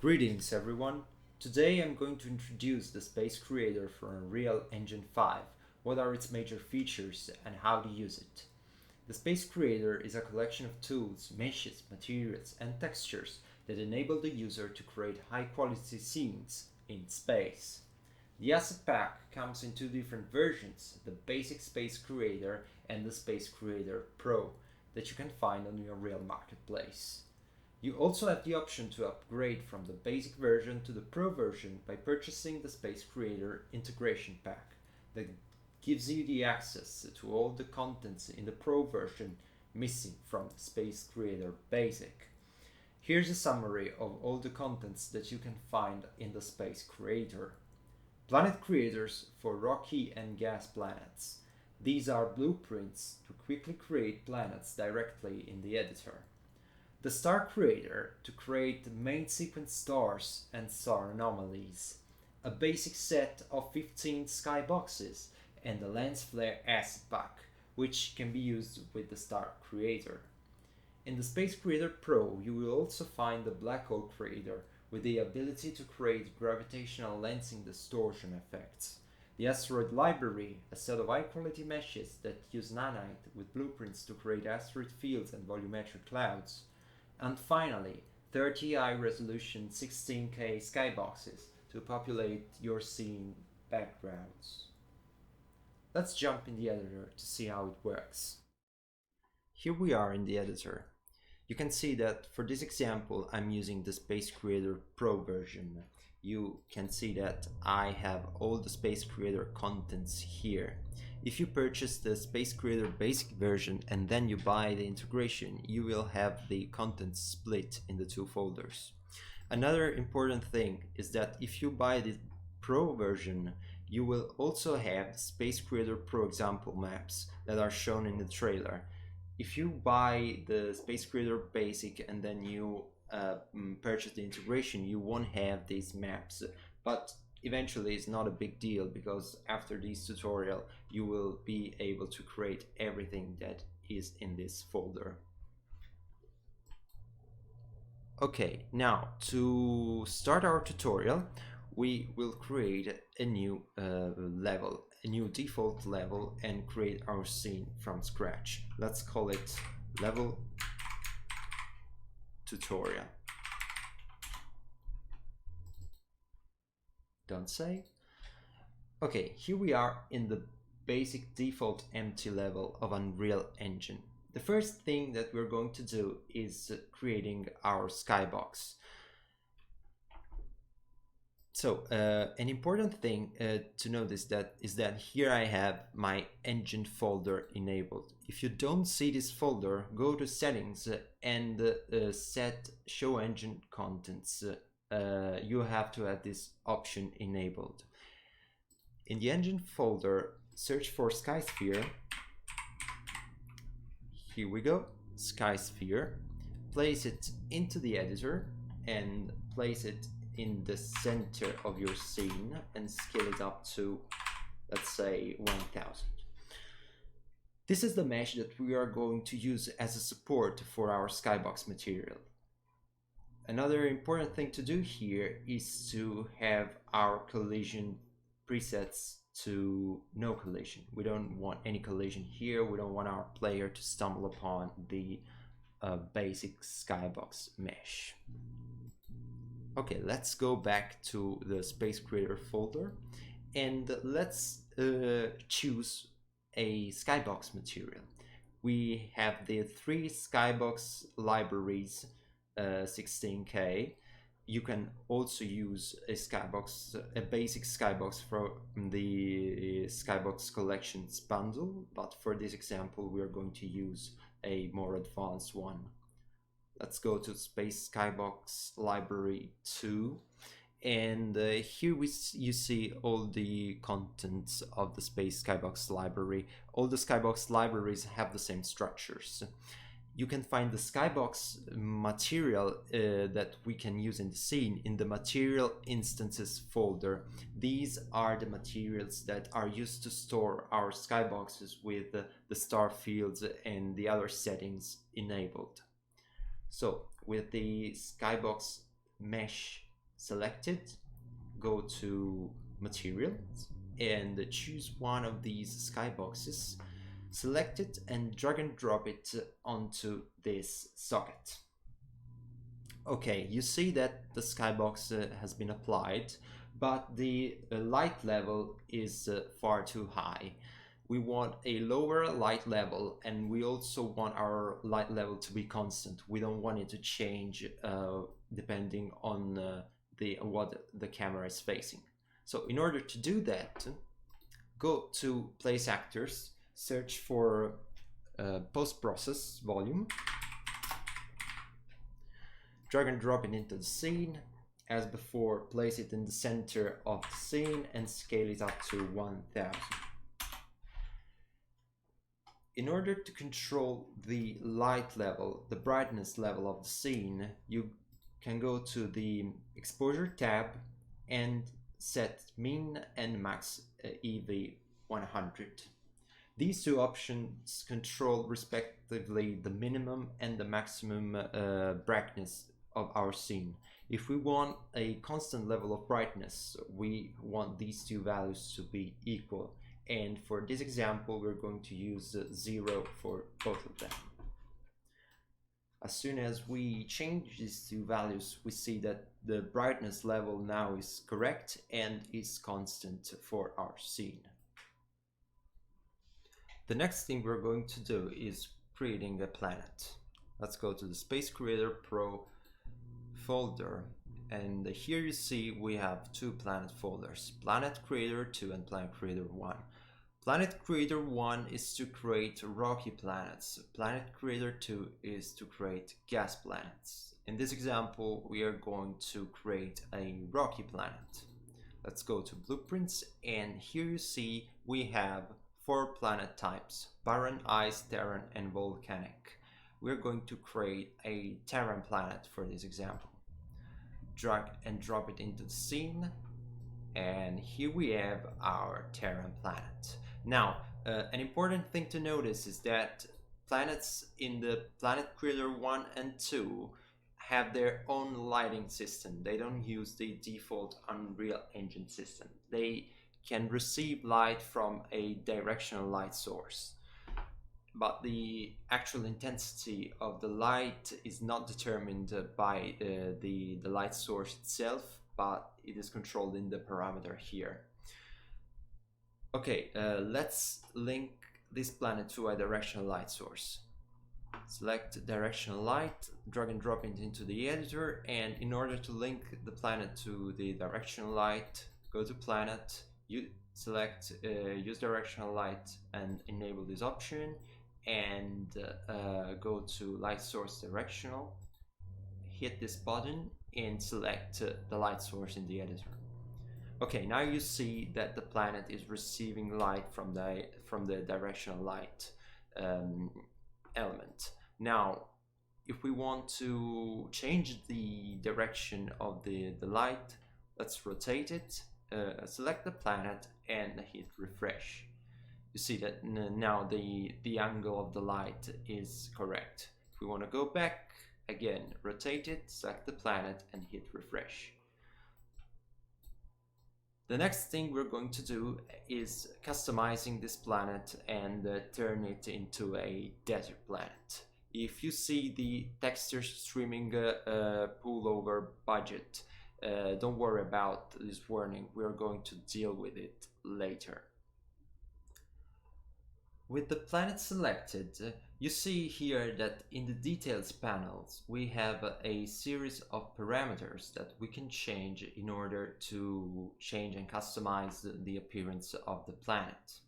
Greetings everyone! Today I'm going to introduce the Space Creator for Unreal Engine 5, what are its major features and how to use it. The Space Creator is a collection of tools, meshes, materials and textures that enable the user to create high-quality scenes in space. The asset pack comes in two different versions, the basic Space Creator and the Space Creator Pro, that you can find on your Unreal Marketplace. You also have the option to upgrade from the basic version to the Pro version by purchasing the Space Creator Integration Pack that gives you the access to all the contents in the Pro version missing from the Space Creator Basic. Here's a summary of all the contents that you can find in the Space Creator. Planet creators for rocky and gas planets. These are blueprints to quickly create planets directly in the editor. The Star Creator to create the main sequence stars and star anomalies, a basic set of 15 skyboxes, and the Lens Flare Asset Pack, which can be used with the Star Creator. In the Space Creator Pro, you will also find the Black Hole Creator with the ability to create gravitational lensing distortion effects. The Asteroid Library, a set of high-quality meshes that use nanite with blueprints to create asteroid fields and volumetric clouds. And finally, 30 high-resolution 16K skyboxes to populate your scene backgrounds. Let's jump in the editor to see how it works. Here we are in the editor. You can see that for this example I'm using the Space Creator Pro version. You can see that I have all the Space Creator contents here. If you purchase the Space Creator Basic version and then you buy the integration, you will have the contents split in the two folders. Another important thing is that if you buy the Pro version, you will also have Space Creator Pro example maps that are shown in the trailer. If you buy the Space Creator Basic and then you purchase the integration, you won't have these maps, but eventually it's not a big deal because after this tutorial you will be able to create everything that is in this folder. Okay, now to start our tutorial we will create a new level, a new default level, and create our scene from scratch. Let's call it level tutorial. Don't save. Okay, here we are in the basic default empty level of Unreal Engine. The first thing that we're going to do is creating our skybox. So an important thing to notice is that here I have my engine folder enabled. If you don't see this folder, go to settings and set show engine contents. You have to have this option enabled. In the engine folder, search for Skysphere. Here we go, Skysphere. Place it into the editor and place it in the center of your scene and scale it up to, let's say, 1000. This is the mesh that we are going to use as a support for our skybox material. Another important thing to do here is to have our collision presets to no collision. We don't want any collision here. We don't want our player to stumble upon the basic skybox mesh. Okay, let's go back to the Space Creator folder and let's choose a skybox material. We have the three skybox libraries, 16K. You can also use a basic skybox from the Skybox Collections bundle, but for this example we are going to use a more advanced one. Let's go to Space Skybox Library 2, and here you see all the contents of the Space Skybox Library. All the Skybox libraries have the same structures. You can find the skybox material that we can use in the scene in the material instances folder. These are the materials that are used to store our skyboxes with the star fields and the other settings enabled. So with the skybox mesh Select it, go to materials and choose one of these skyboxes, select it and drag and drop it onto this socket. Okay, you see that the skybox has been applied, but the light level is far too high. We want a lower light level, and we also want our light level to be constant. We don't want it to change depending on what the camera is facing. So in order to do that, go to Place Actors, search for Post-Process Volume, drag and drop it into the scene. As before, place it in the center of the scene and scale it up to 1000. In order to control the light level, the brightness level of the scene, you can go to the Exposure tab and set min and max EV 100. These two options control respectively the minimum and the maximum brightness of our scene. If we want a constant level of brightness, we want these two values to be equal. And for this example, we're going to use 0 for both of them. As soon as we change these two values, we see that the brightness level now is correct and is constant for our scene. The next thing we're going to do is creating a planet. Let's go to the Space Creator Pro folder, and here you see we have two planet folders, Planet Creator 2 and Planet Creator 1. Planet Creator 1 is to create rocky planets. Planet Creator 2 is to create gas planets. In this example, we are going to create a rocky planet. Let's go to Blueprints, and here you see we have 4 planet types: barren, ice, terran, and volcanic. We're going to create a terran planet for this example. Drag and drop it into the scene, and here we have our terran planet. Now, an important thing to notice is that planets in the Planet Creator 1 and 2 have their own lighting system. They don't use the default Unreal Engine system. They can receive light from a directional light source, but the actual intensity of the light is not determined by the light source itself, but it is controlled in the parameter here. Okay, let's link this planet to a directional light source. Select directional light, drag and drop it into the editor, and in order to link the planet to the directional light, go to Planet, you select use directional light and enable this option, and go to light source directional, hit this button and select the light source in the editor. Okay, now you see that the planet is receiving light from the directional light element. Now, if we want to change the direction of the light, let's rotate it, select the planet and hit refresh. You see that now the angle of the light is correct. If we want to go back, again, rotate it, select the planet and hit refresh. The next thing we're going to do is customizing this planet and turn it into a desert planet. If you see the texture streaming pullover budget, don't worry about this warning. We're going to deal with it later. With the planet selected, you see here that in the details panels we have a series of parameters that we can change in order to change and customize the appearance of the planet.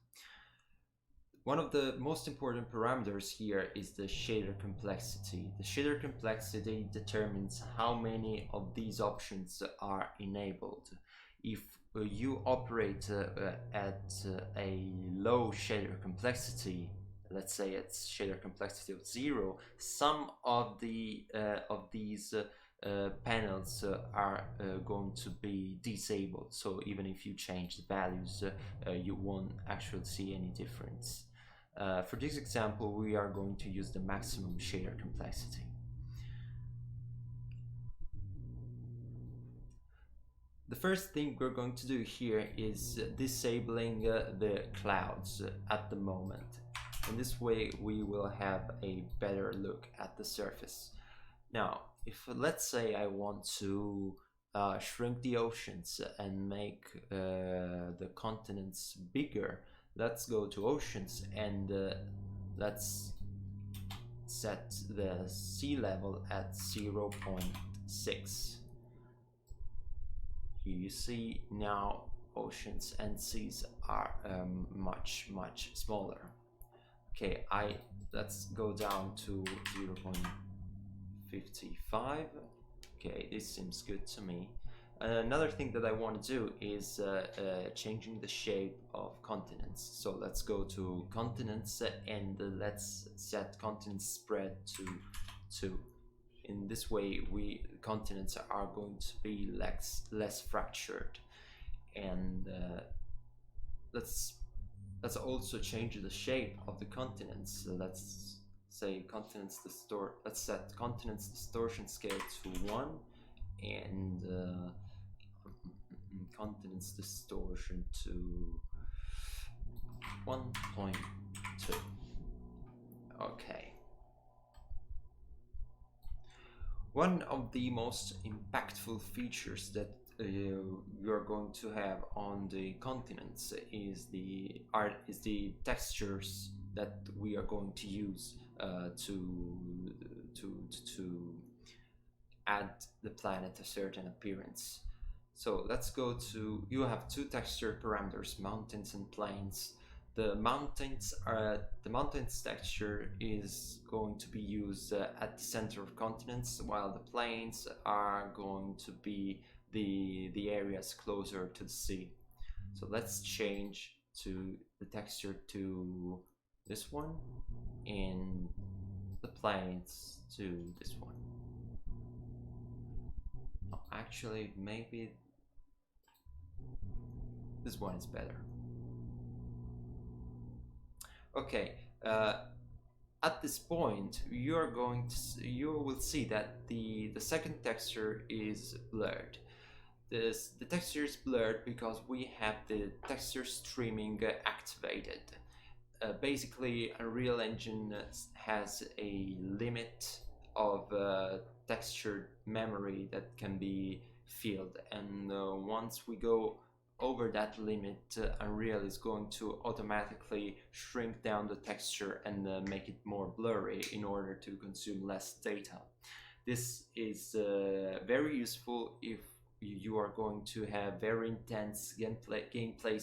One of the most important parameters here is the shader complexity. The shader complexity determines how many of these options are enabled. If you operate at a low shader complexity, let's say it's shader complexity of 0, some of these panels are going to be disabled. So even if you change the values, you won't actually see any difference. For this example, we are going to use the maximum shader complexity. The first thing we're going to do here is disabling the clouds at the moment. In this way we will have a better look at the surface. Now, if let's say I want to shrink the oceans and make the continents bigger, let's go to oceans and let's set the sea level at 0.6. Here you see now oceans and seas are much smaller. Okay, let's go down to 0.55. Okay, this seems good to me. Another thing that I want to do is changing the shape of continents. So let's go to continents and let's set continent spread to 2. In this way, continents are going to be less fractured, and let's also change the shape of the continents. So let's say let's set continents distortion scale to 1 and continents distortion to 1.2. Okay. One of the most impactful features that you're going to have on the continents is the textures that we are going to use to add the planet a certain appearance. So let's go to, you have 2 texture parameters, mountains and plains. The mountains texture is going to be used at the center of continents, while the plains are going to be the areas closer to the sea. So let's change to the texture to this one and the plains to this one. Actually, maybe this one is better. Okay, at this point you will see that the second texture is blurred. The texture is blurred because we have the texture streaming activated. Basically, Unreal Engine has a limit of texture memory that can be filled, and once we go over that limit, Unreal is going to automatically shrink down the texture and make it more blurry in order to consume less data. This is very useful if you are going to have very intense gameplay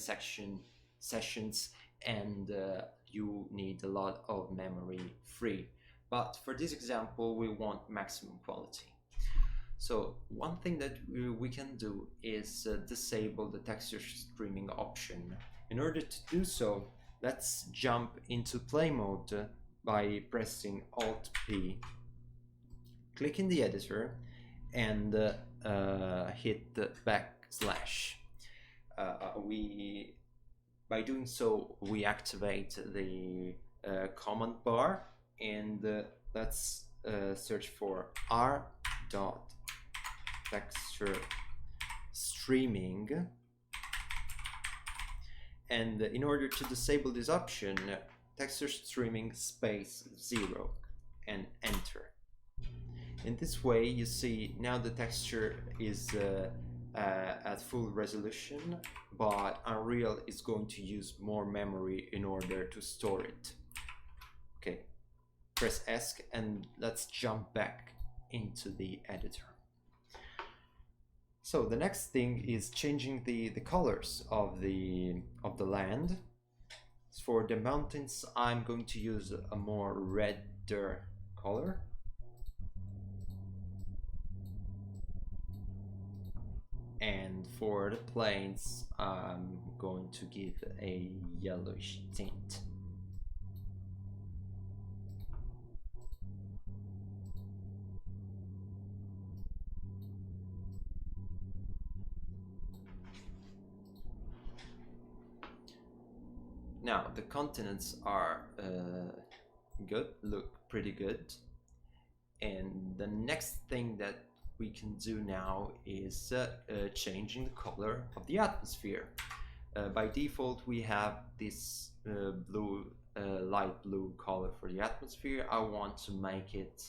sessions and you need a lot of memory free. But for this example, we want maximum quality. So one thing that we can do is disable the texture streaming option. In order to do so, let's jump into play mode by pressing Alt P, click in the editor and hit the backslash. By doing so, we activate the command bar and let's search for r.texture streaming, and in order to disable this option, texture streaming space 0 and enter. In this way, you see now the texture is at full resolution, but Unreal is going to use more memory in order to store it. Okay, press ESC and let's jump back into the editor. So the next thing is changing the colors of the land. For the mountains, I'm going to use a more redder color. And for the plains, I'm going to give a yellowish tint. Now the continents are good, look pretty good. And the next thing that we can do now is changing the color of the atmosphere. By default, we have this light blue color for the atmosphere. I want to make it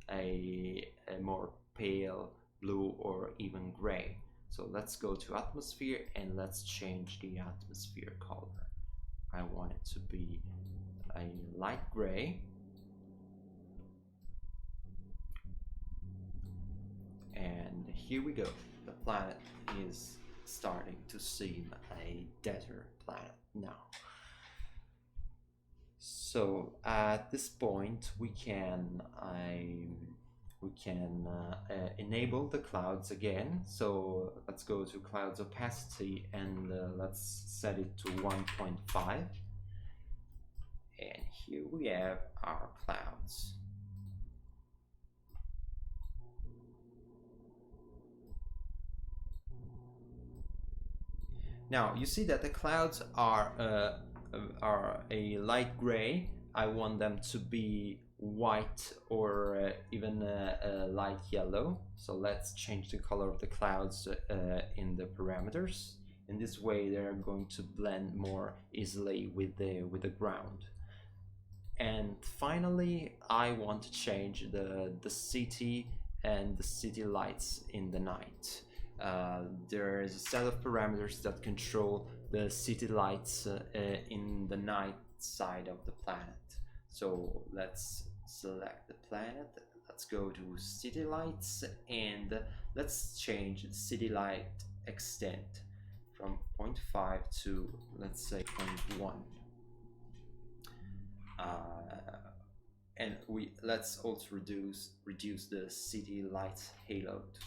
a more pale blue or even gray. So let's go to atmosphere and let's change the atmosphere color. I want it to be a light gray. And here we go. The planet is starting to seem a desert planet now. So at this point we can enable the clouds again. So let's go to clouds opacity and let's set it to 1.5. And here we have our clouds. Now you see that the clouds are a light gray. I want them to be white or even light yellow. So let's change the color of the clouds in the parameters. In this way they're going to blend more easily with the ground. And finally I want to change the city and the city lights in the night. There is a set of parameters that control the city lights in the night side of the planet. So let's select the planet, let's go to city lights, and let's change the city light extent from 0.5 to, let's say, 0.1. And let's also reduce the city light halo to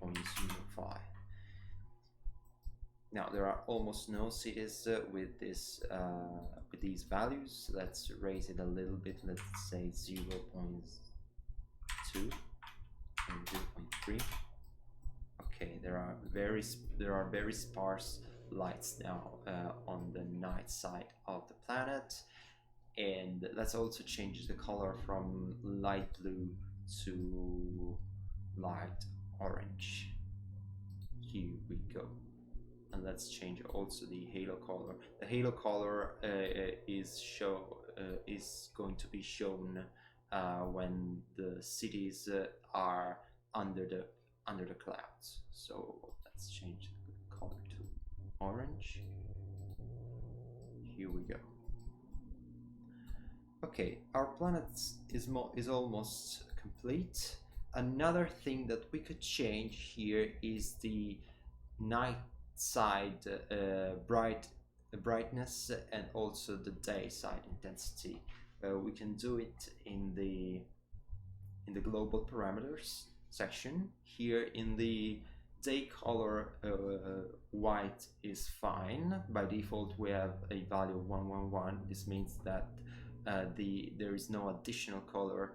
0.05. Now there are almost no cities with these values. Let's raise it a little bit. Let's say 0.2 and 0.3. Okay, there are very sparse lights now on the night side of the planet. And let's also change the color from light blue to light orange. Here we go. And let's change also the halo color. The halo color is going to be shown when the cities are under the clouds. So let's change the color to orange. Here we go. Okay, our planet is almost complete. Another thing that we could change here is the night side brightness and also the day side intensity. We can do it in the global parameters section. Here in the day color, white is fine. By default we have a value of 111. This means that there is no additional color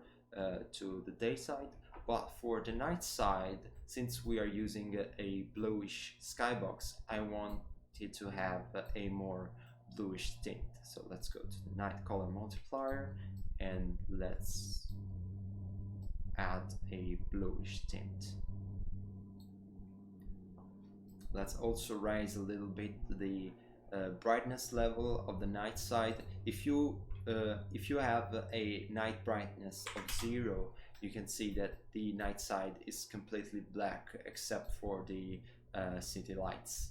to the day side, but for the night side, since we are using a bluish skybox, I want it to have a more bluish tint. So let's go to the night color multiplier and let's add a bluish tint. Let's also raise a little bit the brightness level of the night side. If you have a night brightness of 0, you can see that the night side is completely black except for the city lights.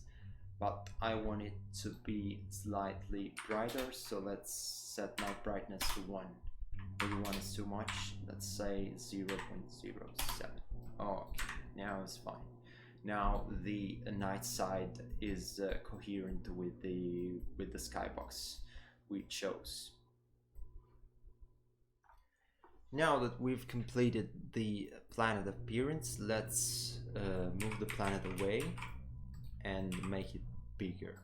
But I want it to be slightly brighter, so let's set night brightness to 1. Maybe 1 is too much. Let's say 0.07. Okay, now it's fine. Now the night side is coherent with the skybox we chose. Now that we've completed the planet appearance, let's move the planet away and make it bigger.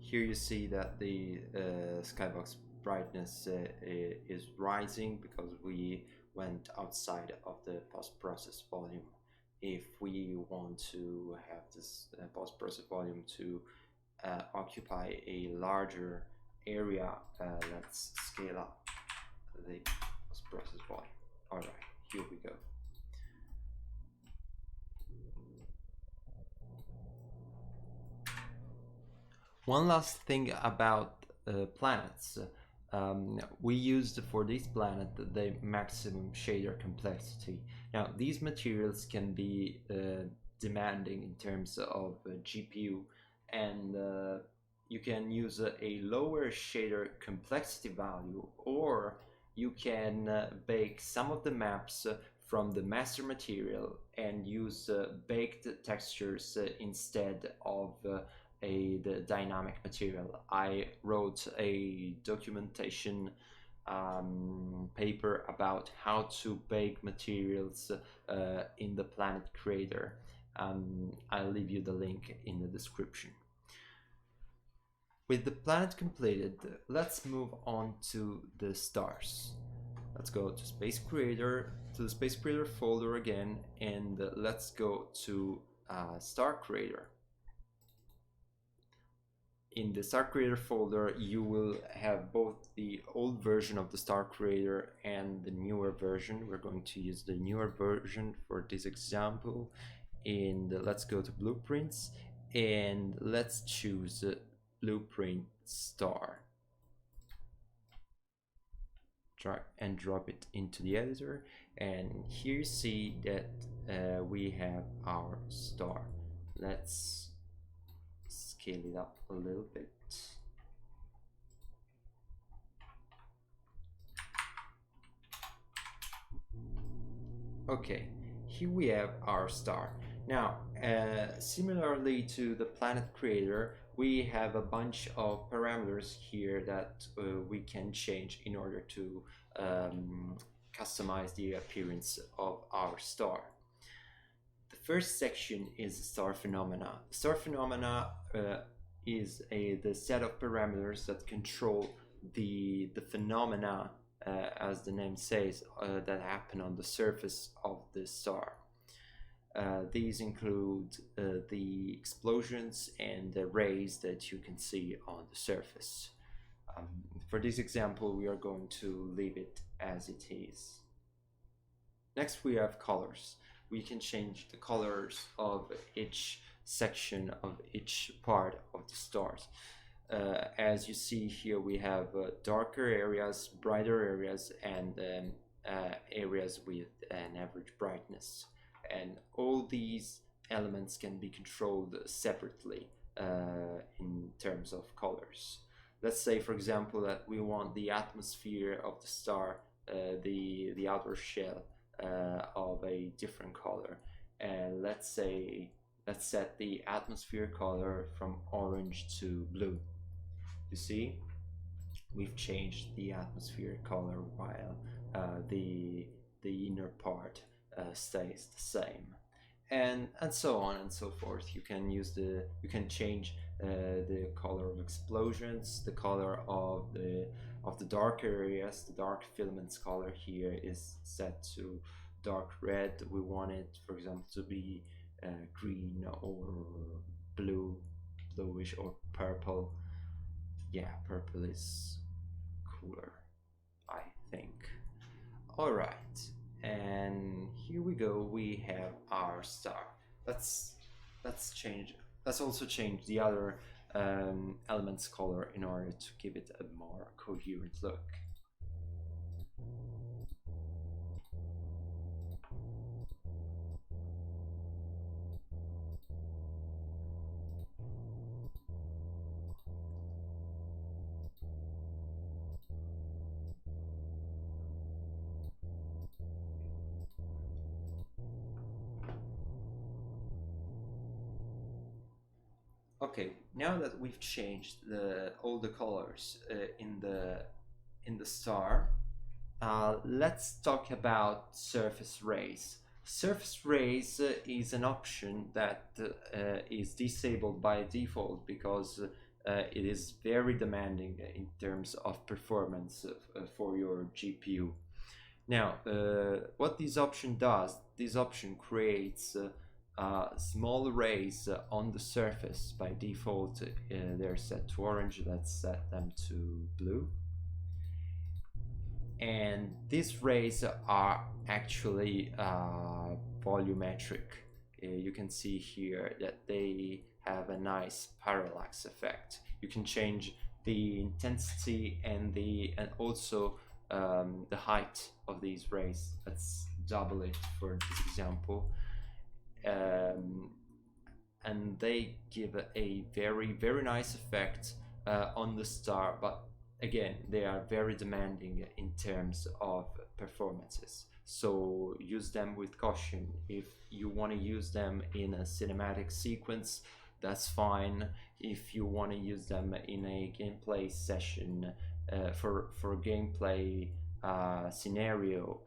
Here you see that the skybox brightness is rising because we went outside of the post-process volume. If we want to have this post-process volume to occupy a larger area, let's scale up the post-process volume. All right, here we go. One last thing about planets. We used for this planet the maximum shader complexity. Now, these materials can be demanding in terms of GPU, and you can use a lower shader complexity value, or you can bake some of the maps from the master material and use baked textures instead of the dynamic material. I wrote a documentation paper about how to bake materials in the Planet Creator. I'll leave you the link in the description. With the planet completed, let's move on to the stars. Let's go to Space Creator, to the Space Creator folder again, and let's go to Star Creator. In the Star Creator folder, you will have both the old version of the Star Creator and the newer version. We're going to use the newer version for this example. And let's go to Blueprints, and let's choose Blueprint Star. Drag and drop it into the editor, and here you see that we have our star. Let's scale it up a little bit. Okay, here we have our star. Now, similarly to the Planet Creator, we have a bunch of parameters here that we can change in order to customize the appearance of our star. The first section is star phenomena. Star phenomena is the set of parameters that control the phenomena, as the name says, that happen on the surface of the star. These include the explosions and the rays that you can see on the surface. For this example, we are going to leave it as it is. Next, we have colors. We can change the colors of each section of each part of the stars. As you see here, we have darker areas, brighter areas, and areas with an average brightness. And all these elements can be controlled separately in terms of colors. Let's say, for example, that we want the atmosphere of the star, the outer shell, of a different color. And let's set the atmosphere color from orange to blue. You see, we've changed the atmosphere color while the inner part stays the same, and so on and so forth. You can change the color of explosions, the color of the dark areas. The dark filaments color here is set to dark red. We want it, for example, to be green or bluish or purple. Yeah, purple is cooler, I think. All right, and here we go. We have our star. Let's also change the other elements color in order to give it a more coherent look. Okay, now that we've changed all the colors in the star, let's talk about surface rays. Surface rays is an option that is disabled by default because it is very demanding in terms of performance for your GPU. Now, what this option does, this option creates small rays on the surface. By default, they're set to orange. Let's set them to blue. And these rays are actually volumetric. You can see here that they have a nice parallax effect. You can change the intensity and also the height of these rays. Let's double it for this example. And they give a very nice effect on the star, but again, they are very demanding in terms of performances. So use them with caution. If you want to use them in a cinematic sequence, that's fine. If you want to use them in a gameplay session, for gameplay scenario,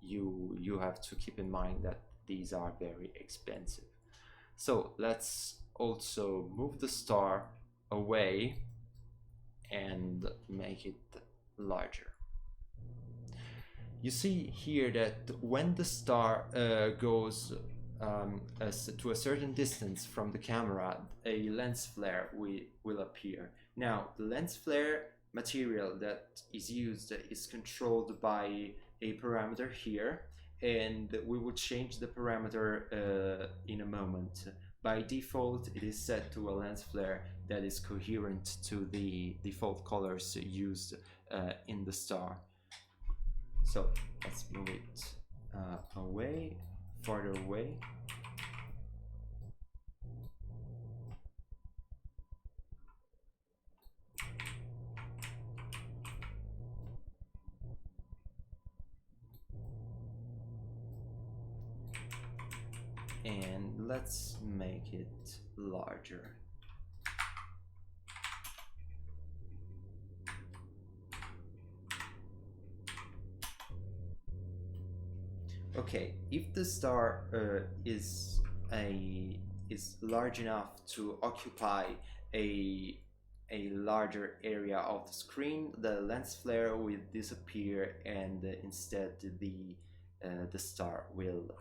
you have to keep in mind that these are very expensive. So let's also move the star away and make it larger. You see here that when the star goes to a certain distance from the camera, a lens flare will appear. Now, the lens flare material that is used is controlled by a parameter here, and we will change the parameter in a moment. By default, it is set to a lens flare that is coherent to the default colors used in the star. So let's move it away, farther away. And let's make it larger. Okay, if the star is large enough to occupy a larger area of the screen, the lens flare will disappear, and instead the star will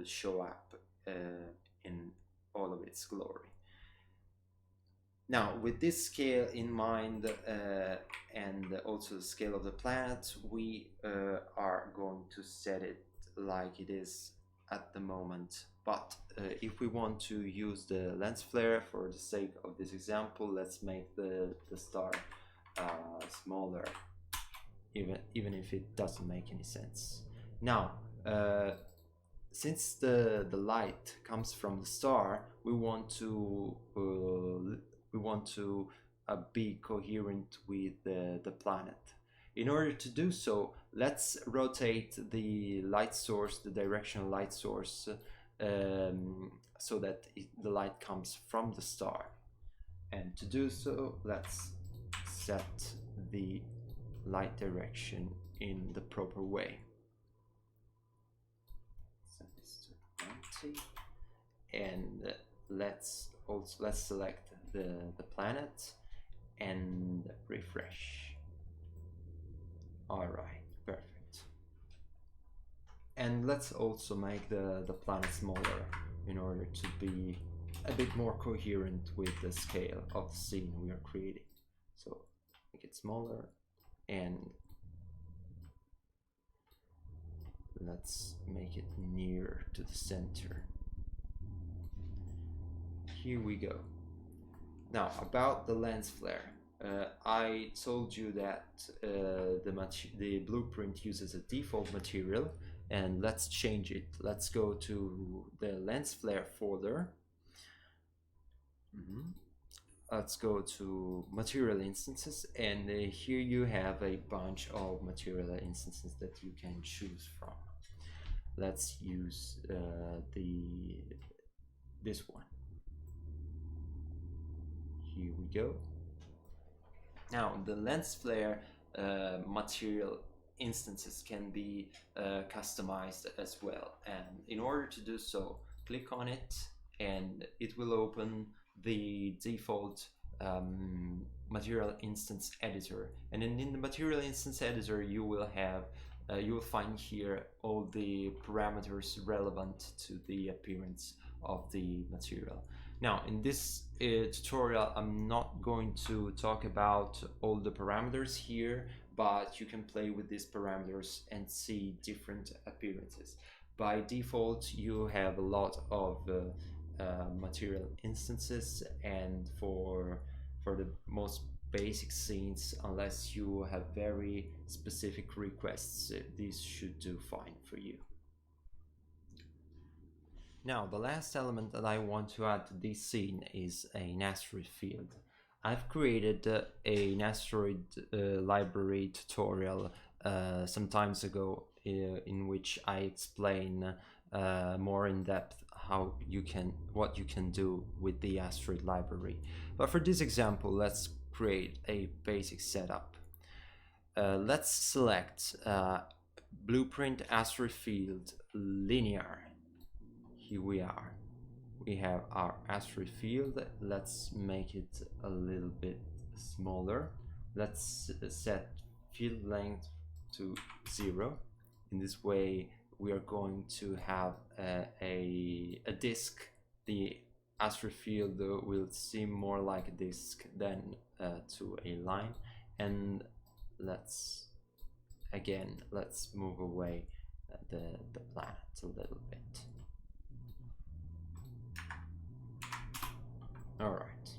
show up in all of its glory. Now, with this scale in mind and also the scale of the planet, we are going to set it like it is at the moment. But if we want to use the lens flare for the sake of this example, let's make the star smaller, even if it doesn't make any sense. Now, since the light comes from the star, we want to be coherent with the planet. In order to do so, let's rotate the light source, the directional light source, so that the light comes from the star. And to do so, let's set the light direction in the proper way. Set this to 90, and let's select the planet and refresh. All right, perfect. And let's also make the planet smaller in order to be a bit more coherent with the scale of the scene we are creating. So make it smaller, and let's make it near to the center. Here we go. Now, about the lens flare, I told you that the blueprint uses a default material, and let's change it. Let's go to the lens flare folder. Let's go to material instances, and here you have a bunch of material instances that you can choose from. Let's use this one. Here we go. Now, the lens flare material instances can be customized as well, and in order to do so, click on it and it will open the default material instance editor, and in the material instance editor you will have you will find here all the parameters relevant to the appearance of the material. Now in this tutorial I'm not going to talk about all the parameters here, but you can play with these parameters and see different appearances. By default you have a lot of material instances, and for the most basic scenes, unless you have very specific requests, this should do fine for you. Now the last element that I want to add to this scene is an asteroid field. I've created an asteroid library tutorial some times ago in which I explain more in depth what you can do with the asteroid library. But for this example, let's create a basic setup. Let's select blueprint asteroid field linear. Here we are. We have our asteroid field. Let's make it a little bit smaller. Let's set field length to 0. In this way we are going to have a disk. The asteroid field will seem more like a disk than to a line. And let's move away the planet a little bit. All right.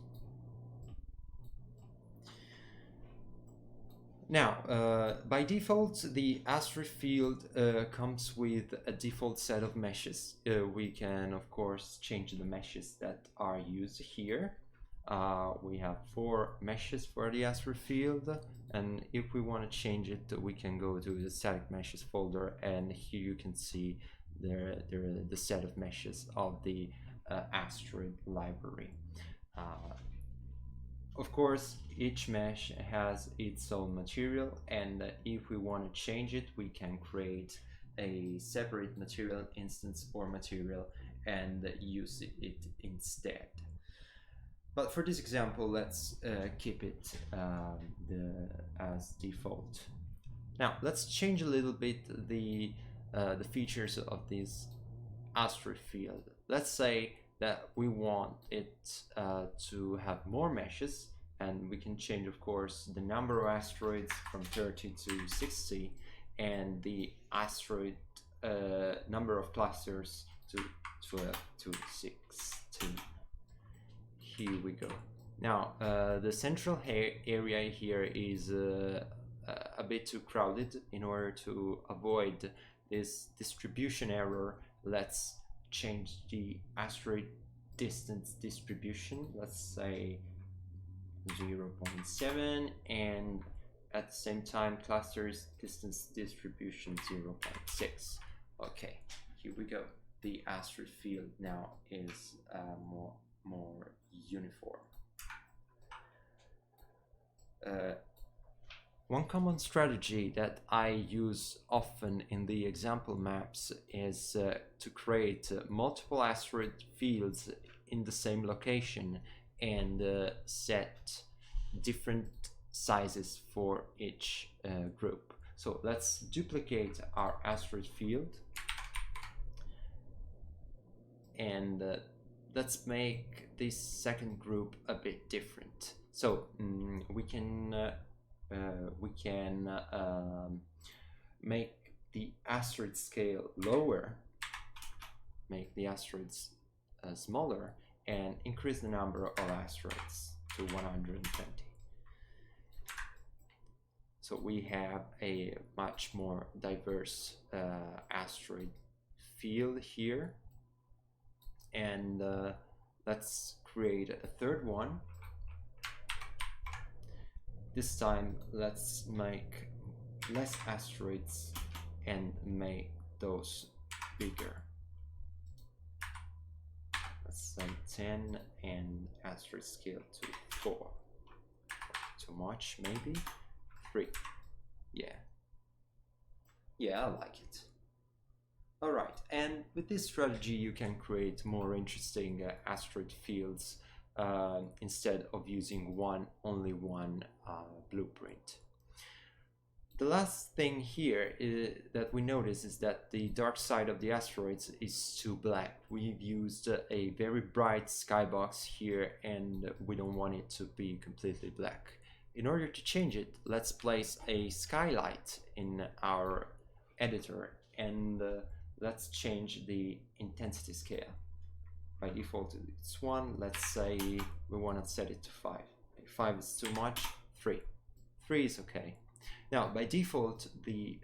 Now, by default, the asteroid field comes with a default set of meshes. We can, of course, change the meshes that are used here. We have 4 meshes for the asteroid field, and if we want to change it, we can go to the static meshes folder, and here you can see the set of meshes of the asteroid library. Of course, each mesh has its own material, and if we want to change it, we can create a separate material instance or material and use it instead. But for this example, let's keep it as default. Now let's change a little bit the features of this asteroid field. Let's say that we want it to have more meshes, and we can change, of course, the number of asteroids from 30 to 60 and the asteroid number of clusters to 12 to 16. Here we go. Now the central area here is a bit too crowded. In order to avoid this distribution error, let's change the asteroid distance distribution. Let's say 0.7, and at the same time clusters distance distribution 0.6. Okay, here we go. The asteroid field now is more uniform. One common strategy that I use often in the example maps is to create multiple asteroid fields in the same location and set different sizes for each group. So let's duplicate our asteroid field, and let's make this second group a bit different. So we can make the asteroid scale lower, make the asteroids smaller, and increase the number of asteroids to 120. So we have a much more diverse asteroid field here. And let's create a third one. This time let's make less asteroids and make those bigger. Let's say 10 and asteroid scale to 4. Too much maybe? 3. Yeah, I like it. Alright, and with this strategy you can create more interesting asteroid fields instead of using only one blueprint. The last thing here that we notice is that the dark side of the asteroids is too black. We've used a very bright skybox here and we don't want it to be completely black. In order to change it, let's place a skylight in our editor and let's change the intensity scale. By default it's 1, let's say we want to set it to 5. If 5 is too much, 3. 3 is okay. Now, by default, the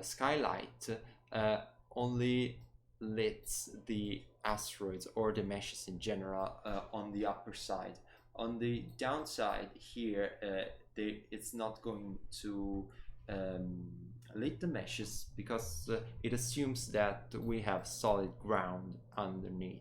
skylight only lets the asteroids or the meshes in general on the upper side. On the downside here, it's not going to lit the meshes because it assumes that we have solid ground underneath.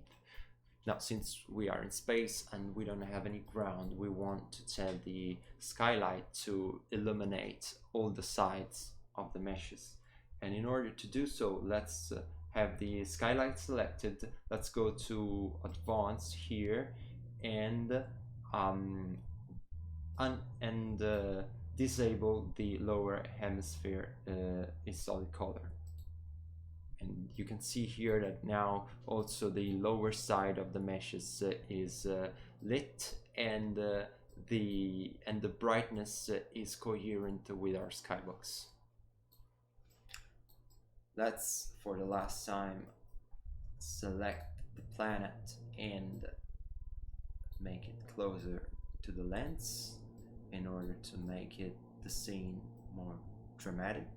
Now, since we are in space and we don't have any ground, we want to tell the skylight to illuminate all the sides of the meshes. And in order to do so, let's have the skylight selected. Let's go to Advanced here and disable the lower hemisphere in solid color. And you can see here that now also the lower side of the meshes is lit and the brightness is coherent with our skybox. Let's, for the last time, select the planet and make it closer to the lens in order to make it the scene more dramatic.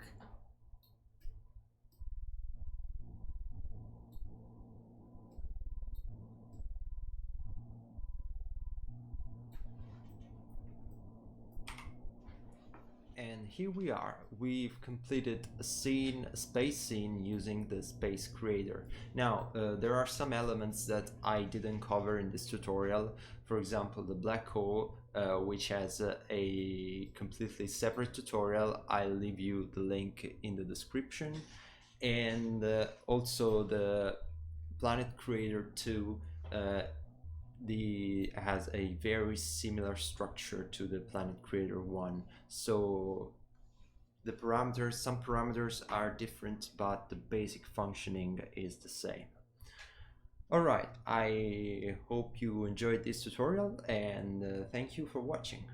And here we are, we've completed a space scene using the space creator. Now, there are some elements that I didn't cover in this tutorial. For example, the black hole, which has a completely separate tutorial. I'll leave you the link in the description. And also the Planet Creator 2 has a very similar structure to the Planet Creator 1. So the parameters, some parameters are different, but the basic functioning is the same. Alright, I hope you enjoyed this tutorial and thank you for watching.